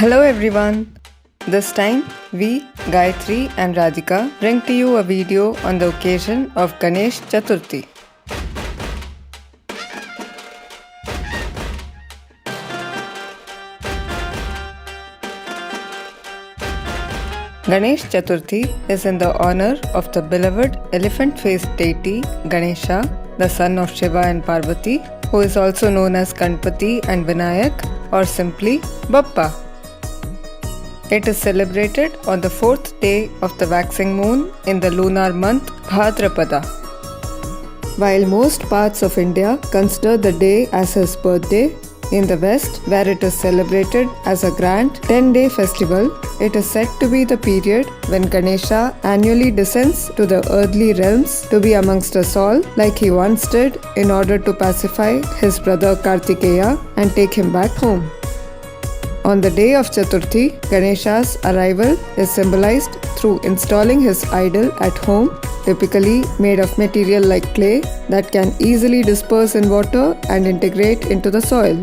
Hello everyone. This time we, Gayathri and Radhika bring to you a video on the occasion of Ganesha Chaturthi. Ganesha Chaturthi is in the honor of the beloved elephant-faced deity Ganesha, the son of Shiva and Parvati, who is also known as Ganpati and Vinayak or simply Bappa. It is celebrated on the 4th day of the waxing moon in the lunar month Bhadrapada. While most parts of India consider the day as his birthday, in the West, where it is celebrated as a grand 10-day festival, it is said to be the period when Ganesha annually descends to the earthly realms to be amongst us all, like he once did, in order to pacify his brother Kartikeya and take him back home. On the day of Chaturthi, Ganesha's arrival is symbolized through installing his idol at home, typically made of material like clay that can easily disperse in water and integrate into the soil.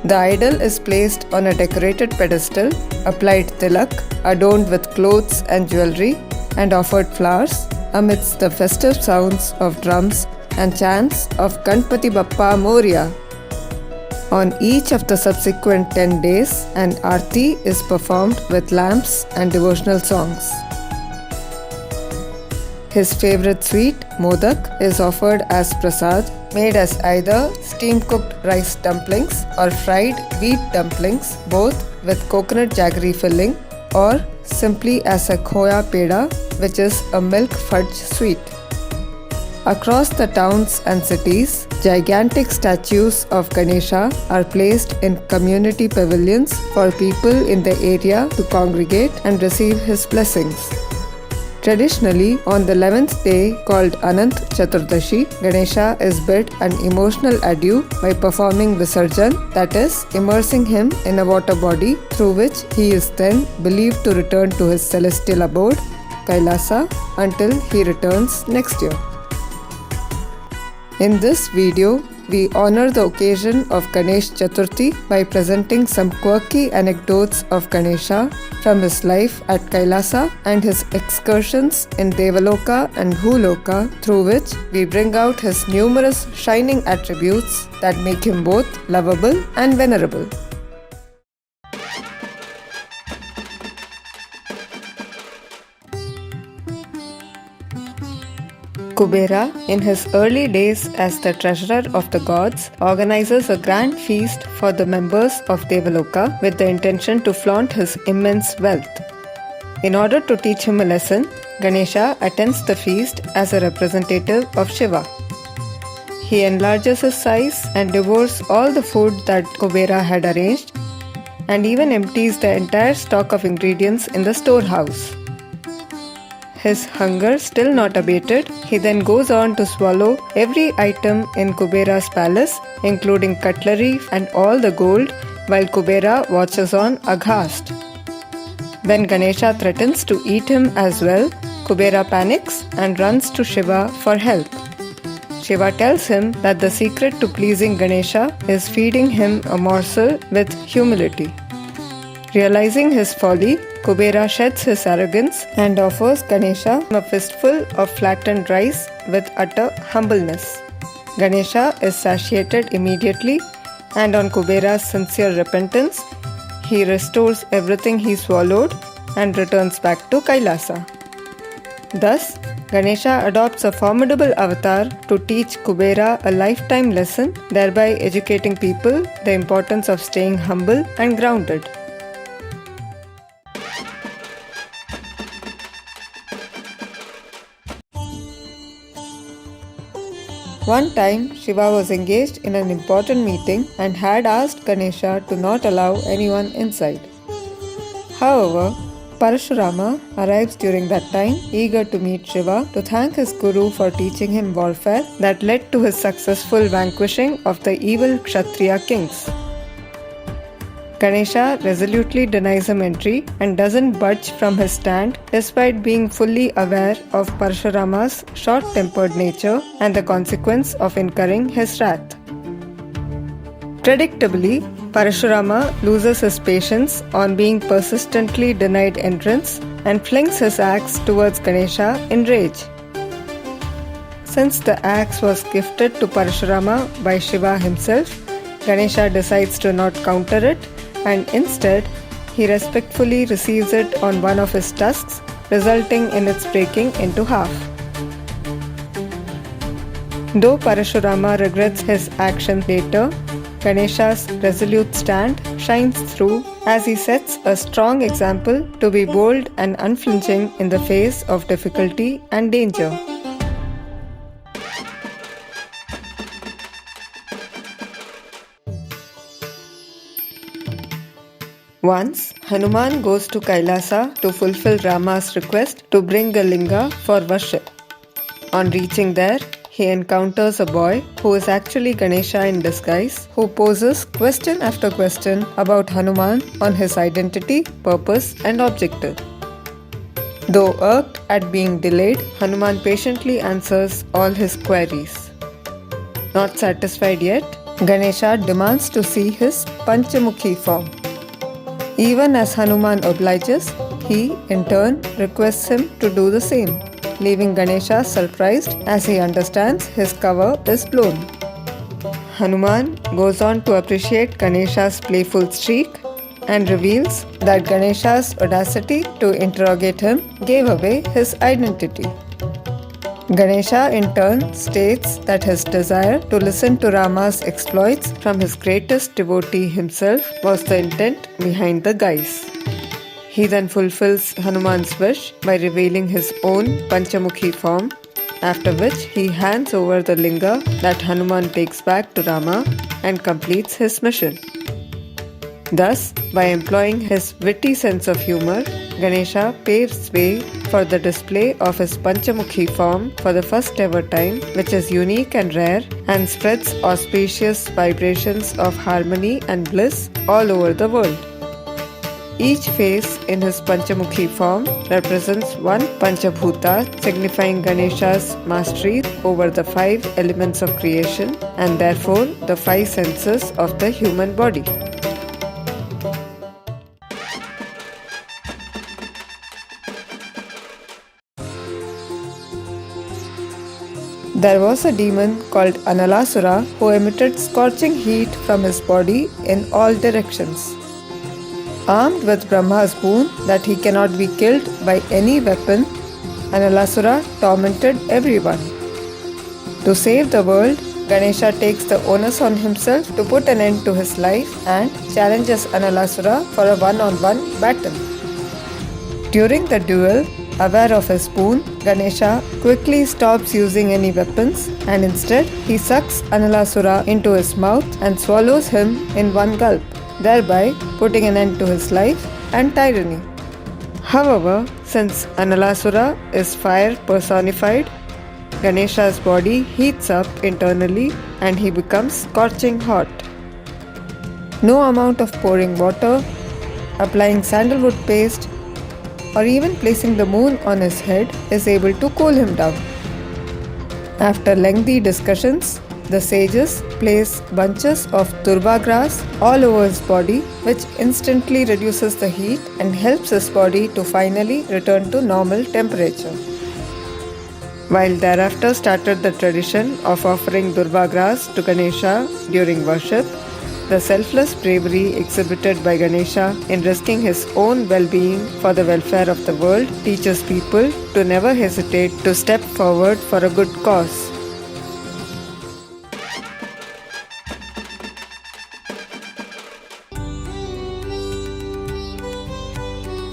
The idol is placed on a decorated pedestal, applied tilak, adorned with clothes and jewelry, and offered flowers amidst the festive sounds of drums and chants of Ganpati Bappa Morya. On each of the subsequent 10 days, an arti is performed with lamps and devotional songs. His favorite sweet, modak, is offered as prasad, made as either steam-cooked rice dumplings or fried wheat dumplings, both with coconut jaggery filling, or simply as a khoya peda, which is a milk fudge sweet. Across the towns and cities, gigantic statues of Ganesha are placed in community pavilions for people in the area to congregate and receive his blessings. Traditionally, on the 11th day, called Anant Chaturdashi, Ganesha is bid an emotional adieu by performing Visarjan, that is, immersing him in a water body through which he is then believed to return to his celestial abode, Kailasa, until he returns next year. In this video, we honor the occasion of Ganesha Chaturthi by presenting some quirky anecdotes of Ganesha from his life at Kailasa and his excursions in Devaloka and Bhuloka, through which we bring out his numerous shining attributes that make him both lovable and venerable. Kubera, in his early days as the treasurer of the gods, organizes a grand feast for the members of Devaloka with the intention to flaunt his immense wealth. In order to teach him a lesson, Ganesha attends the feast as a representative of Shiva. He enlarges his size and devours all the food that Kubera had arranged, and even empties the entire stock of ingredients in the storehouse. His hunger still not abated, he then goes on to swallow every item in Kubera's palace, including cutlery and all the gold, while Kubera watches on aghast. When Ganesha threatens to eat him as well, Kubera panics and runs to Shiva for help. Shiva tells him that the secret to pleasing Ganesha is feeding him a morsel with humility. Realizing his folly, Kubera sheds his arrogance and offers Ganesha a fistful of flattened rice with utter humbleness. Ganesha is satiated immediately, and on Kubera's sincere repentance, he restores everything he swallowed and returns back to Kailasa. Thus, Ganesha adopts a formidable avatar to teach Kubera a lifetime lesson, thereby educating people the importance of staying humble and grounded. One time, Shiva was engaged in an important meeting and had asked Ganesha to not allow anyone inside. However, Parashurama arrives during that time, eager to meet Shiva to thank his guru for teaching him warfare that led to his successful vanquishing of the evil Kshatriya kings. Ganesha resolutely denies him entry and doesn't budge from his stand despite being fully aware of Parashurama's short-tempered nature and the consequence of incurring his wrath. Predictably, Parashurama loses his patience on being persistently denied entrance and flings his axe towards Ganesha in rage. Since the axe was gifted to Parashurama by Shiva himself, Ganesha decides to not counter it and instead he respectfully receives it on one of his tusks, resulting in its breaking into half. Though Parashurama regrets his action later, Ganesha's resolute stand shines through as he sets a strong example to be bold and unflinching in the face of difficulty and danger. Once, Hanuman goes to Kailasa to fulfill Rama's request to bring a linga for worship. On reaching there, he encounters a boy who is actually Ganesha in disguise, who poses question after question about Hanuman on his identity, purpose, and objective. Though irked at being delayed, Hanuman patiently answers all his queries. Not satisfied yet, Ganesha demands to see his Panchamukhi form. Even as Hanuman obliges, he, in turn, requests him to do the same, leaving Ganesha surprised as he understands his cover is blown. Hanuman goes on to appreciate Ganesha's playful streak and reveals that Ganesha's audacity to interrogate him gave away his identity. Ganesha in turn states that his desire to listen to Rama's exploits from his greatest devotee himself was the intent behind the guise. He then fulfills Hanuman's wish by revealing his own Panchamukhi form, after which he hands over the linga that Hanuman takes back to Rama and completes his mission. Thus, by employing his witty sense of humor, Ganesha paves way for the display of his Panchamukhi form for the first ever time, which is unique and rare and spreads auspicious vibrations of harmony and bliss all over the world. Each face in his Panchamukhi form represents one Panchabhuta, signifying Ganesha's mastery over the 5 elements of creation and therefore the 5 senses of the human body. There was a demon called Analasura who emitted scorching heat from his body in all directions. Armed with Brahma's boon that he cannot be killed by any weapon, Analasura tormented everyone. To save the world, Ganesha takes the onus on himself to put an end to his life and challenges Analasura for a one-on-one battle. During the duel, aware of his boon, Ganesha quickly stops using any weapons and instead he sucks Analasura into his mouth and swallows him in one gulp, thereby putting an end to his life and tyranny. However, since Analasura is fire personified, Ganesha's body heats up internally and he becomes scorching hot. No amount of pouring water, applying sandalwood paste, or even placing the moon on his head is able to cool him down. After lengthy discussions, the sages place bunches of durva grass all over his body, which instantly reduces the heat and helps his body to finally return to normal temperature. While thereafter started the tradition of offering durva grass to Ganesha during worship, the selfless bravery exhibited by Ganesha in risking his own well-being for the welfare of the world teaches people to never hesitate to step forward for a good cause.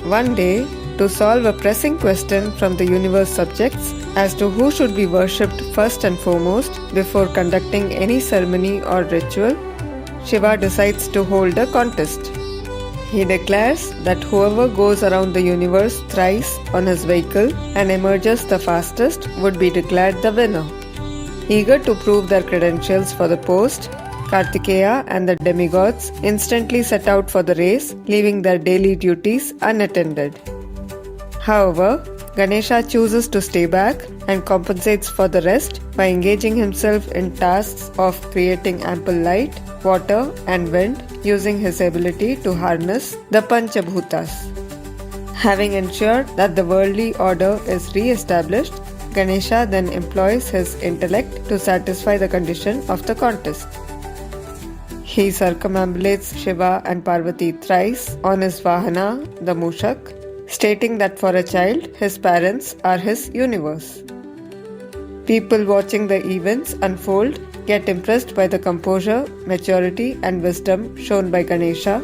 One day, to solve a pressing question from the universe subjects as to who should be worshipped first and foremost before conducting any ceremony or ritual, Shiva decides to hold a contest. He declares that whoever goes around the universe thrice on his vehicle and emerges the fastest would be declared the winner. Eager to prove their credentials for the post, Kartikeya and the demigods instantly set out for the race, leaving their daily duties unattended. However, Ganesha chooses to stay back and compensates for the rest by engaging himself in tasks of creating ample light, water, and wind using his ability to harness the Panchabhutas. Having ensured that the worldly order is re-established, Ganesha then employs his intellect to satisfy the condition of the contest. He circumambulates Shiva and Parvati thrice on his Vahana, the Mushak, stating that for a child, his parents are his universe. People watching the events unfold get impressed by the composure, maturity, and wisdom shown by Ganesha,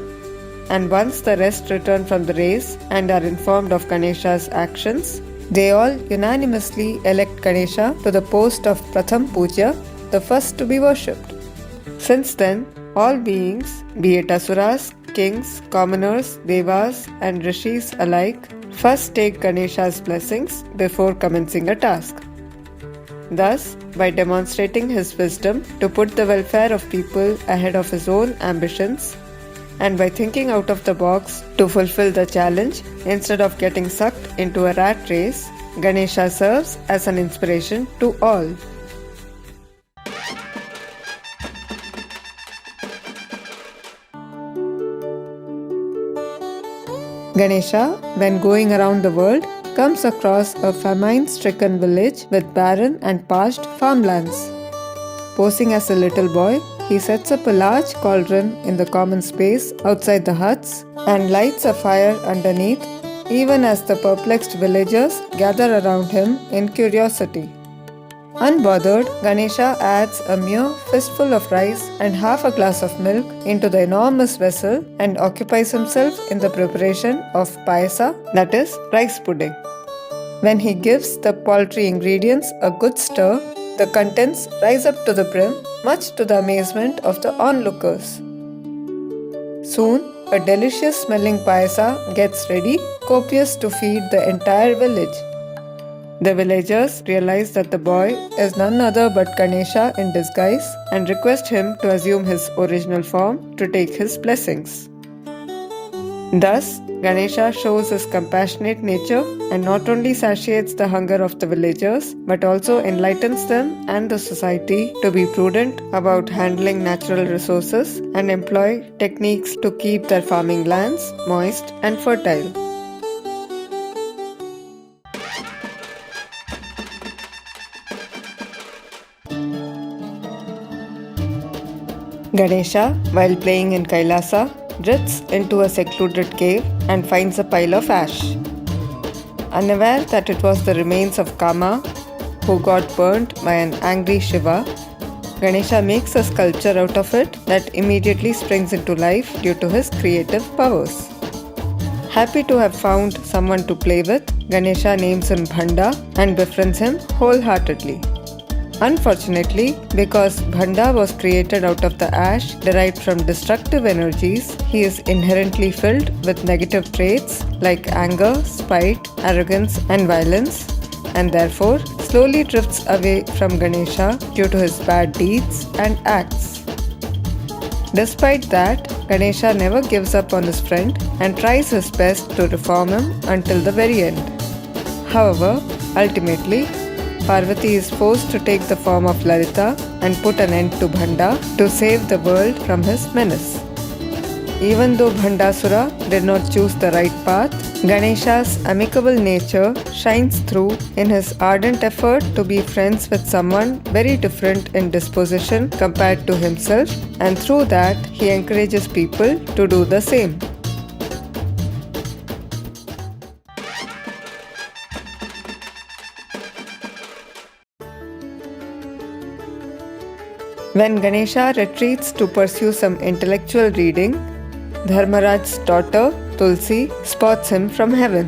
and once the rest return from the race and are informed of Ganesha's actions, they all unanimously elect Ganesha to the post of Pratham Puja, the first to be worshipped. Since then, all beings, be it asuras, kings, commoners, devas, and rishis alike, first take Ganesha's blessings before commencing a task. Thus, by demonstrating his wisdom to put the welfare of people ahead of his own ambitions, and by thinking out of the box to fulfill the challenge instead of getting sucked into a rat race, Ganesha serves as an inspiration to all. Ganesha, when going around the world, comes across a famine-stricken village with barren and parched farmlands. Posing as a little boy, he sets up a large cauldron in the common space outside the huts and lights a fire underneath, even as the perplexed villagers gather around him in curiosity. Unbothered, Ganesha adds a mere fistful of rice and half a glass of milk into the enormous vessel and occupies himself in the preparation of payasa, that is, rice pudding. When he gives the paltry ingredients a good stir, the contents rise up to the brim, much to the amazement of the onlookers. Soon, a delicious smelling payasa gets ready, copious to feed the entire village. The villagers realize that the boy is none other but Ganesha in disguise and request him to assume his original form to take his blessings. Thus, Ganesha shows his compassionate nature and not only satiates the hunger of the villagers but also enlightens them and the society to be prudent about handling natural resources and employ techniques to keep their farming lands moist and fertile. Ganesha, while playing in Kailasa, drifts into a secluded cave and finds a pile of ash. Unaware that it was the remains of Kama, who got burnt by an angry Shiva, Ganesha makes a sculpture out of it that immediately springs into life due to his creative powers. Happy to have found someone to play with, Ganesha names him Bhanda and befriends him wholeheartedly. Unfortunately, because Bhanda was created out of the ash derived from destructive energies, he is inherently filled with negative traits like anger, spite, arrogance, and violence, and therefore slowly drifts away from Ganesha due to his bad deeds and acts. Despite that, Ganesha never gives up on his friend and tries his best to reform him until the very end. However, ultimately, Parvati is forced to take the form of Lalita and put an end to Bhanda to save the world from his menace. Even though Bhandasura did not choose the right path, Ganesha's amicable nature shines through in his ardent effort to be friends with someone very different in disposition compared to himself, and through that he encourages people to do the same. When Ganesha retreats to pursue some intellectual reading, Dharmaraj's daughter, Tulsi, spots him from heaven.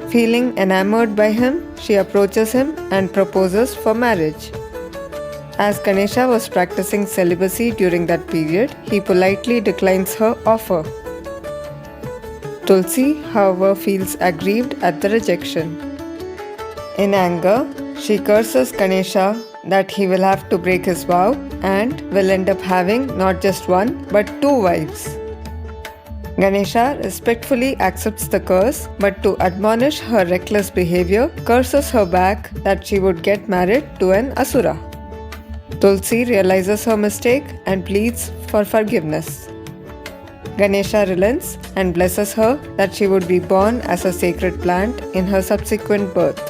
Feeling enamored by him, she approaches him and proposes for marriage. As Ganesha was practicing celibacy during that period, he politely declines her offer. Tulsi, however, feels aggrieved at the rejection. In anger, she curses Ganesha that he will have to break his vow and will end up having not just one but two wives. Ganesha respectfully accepts the curse, but to admonish her reckless behavior, curses her back that she would get married to an Asura. Tulsi realizes her mistake and pleads for forgiveness. Ganesha relents and blesses her that she would be born as a sacred plant in her subsequent birth.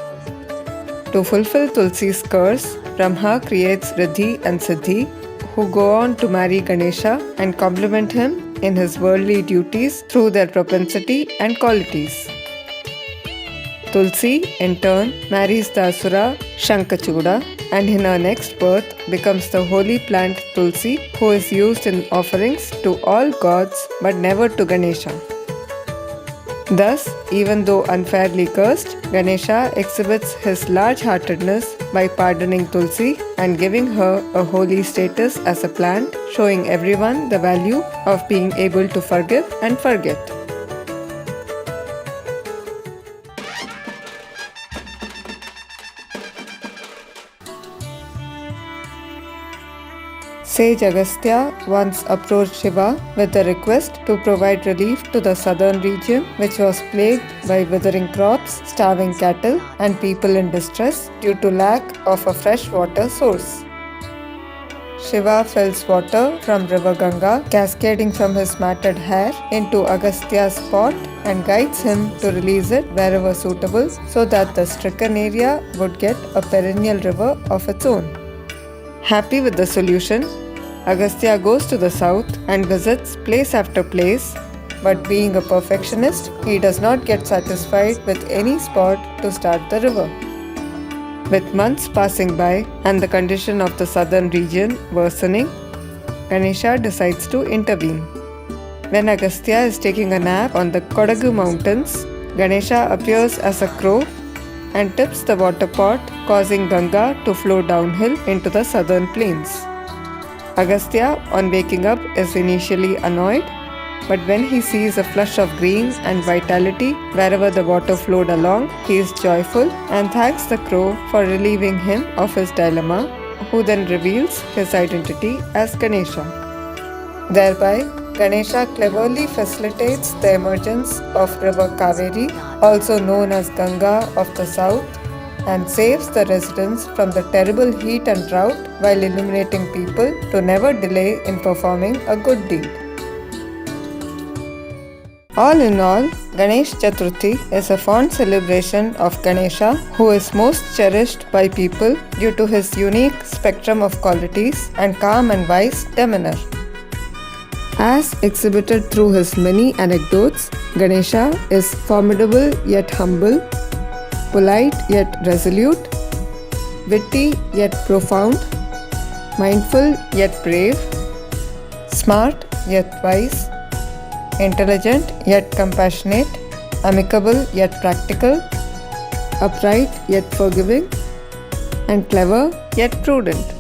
To fulfill Tulsi's curse, Brahma creates Riddhi and Siddhi, who go on to marry Ganesha and complement him in his worldly duties through their propensity and qualities. Tulsi, in turn, marries the Asura Shankachuda and in her next birth becomes the holy plant Tulsi, who is used in offerings to all gods but never to Ganesha. Thus, even though unfairly cursed, Ganesha exhibits his large-heartedness by pardoning Tulsi and giving her a holy status as a plant, showing everyone the value of being able to forgive and forget. Sage Agastya once approached Shiva with a request to provide relief to the southern region, which was plagued by withering crops, starving cattle, and people in distress due to lack of a fresh water source. Shiva fills water from river Ganga, cascading from his matted hair, into Agastya's pot and guides him to release it wherever suitable so that the stricken area would get a perennial river of its own. Happy with the solution, Agastya goes to the south and visits place after place, but being a perfectionist, he does not get satisfied with any spot to start the river. With months passing by and the condition of the southern region worsening, Ganesha decides to intervene. When Agastya is taking a nap on the Kodagu mountains, Ganesha appears as a crow and tips the water pot, causing Ganga to flow downhill into the southern plains. Agastya, on waking up, is initially annoyed, but when he sees a flush of green and vitality wherever the water flowed along, he is joyful and thanks the crow for relieving him of his dilemma, who then reveals his identity as Ganesha. Thereby, Ganesha cleverly facilitates the emergence of river Kaveri, also known as Ganga of the south, and saves the residents from the terrible heat and drought while illuminating people to never delay in performing a good deed. All in all, Ganesha Chaturthi is a fond celebration of Ganesha, who is most cherished by people due to his unique spectrum of qualities and calm and wise demeanor. As exhibited through his many anecdotes, Ganesha is formidable yet humble, polite yet resolute, witty yet profound, mindful yet brave, smart yet wise, intelligent yet compassionate, amicable yet practical, upright yet forgiving, and clever yet prudent.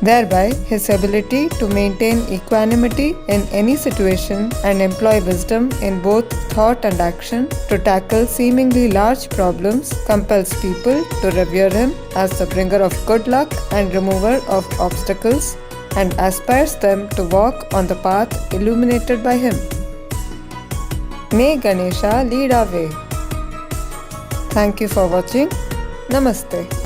Thereby, his ability to maintain equanimity in any situation and employ wisdom in both thought and action to tackle seemingly large problems compels people to revere him as the bringer of good luck and remover of obstacles, and aspires them to walk on the path illuminated by him. May Ganesha lead our way. Thank you for watching. Namaste.